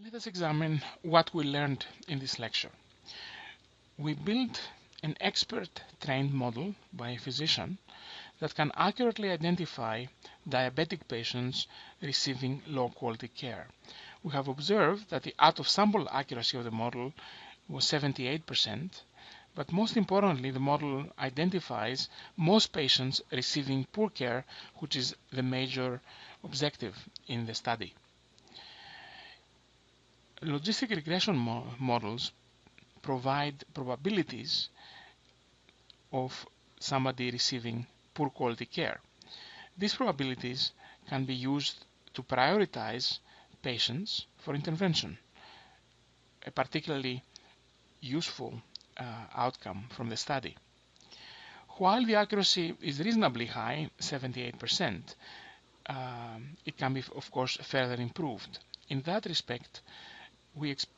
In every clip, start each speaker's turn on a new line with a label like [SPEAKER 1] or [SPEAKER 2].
[SPEAKER 1] Let us examine what we learned in this lecture. We built an expert-trained model by a physician that can accurately identify diabetic patients receiving low-quality care. We have observed that the out-of-sample accuracy of the model was 78%, but most importantly, the model identifies most patients receiving poor care, which is the major objective in the study. Logistic regression models provide probabilities of somebody receiving poor quality care. These probabilities can be used to prioritize patients for intervention, a particularly useful outcome from the study. While the accuracy is reasonably high, 78%, it can be, of course, further improved. In that respect,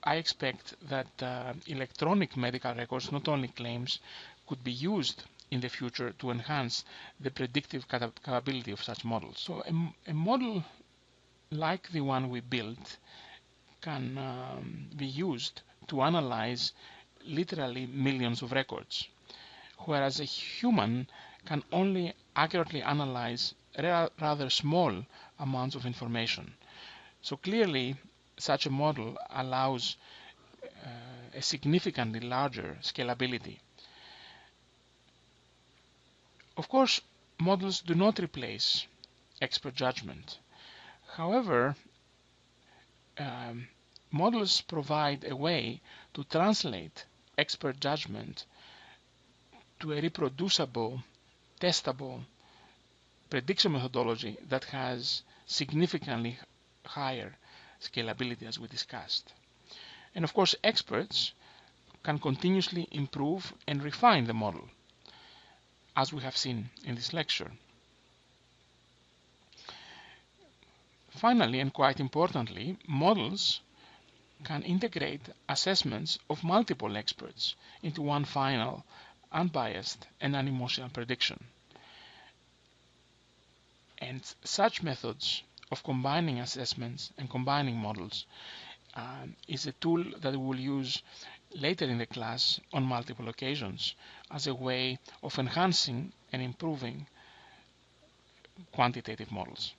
[SPEAKER 1] I expect that electronic medical records, not only claims, could be used in the future to enhance the predictive capability of such models. So a model like the one we built can be used to analyze literally millions of records, whereas a human can only accurately analyze rather small amounts of information. So clearly, such a model allows a significantly larger scalability. Of course, models do not replace expert judgment. However, models provide a way to translate expert judgment to a reproducible, testable prediction methodology that has significantly higher scalability, as we discussed. And of course, experts can continuously improve and refine the model, as we have seen in this lecture. Finally, and quite importantly, models can integrate assessments of multiple experts into one final, unbiased, and unemotional prediction. And such methods of combining assessments and combining models is a tool that we will use later in the class on multiple occasions as a way of enhancing and improving quantitative models.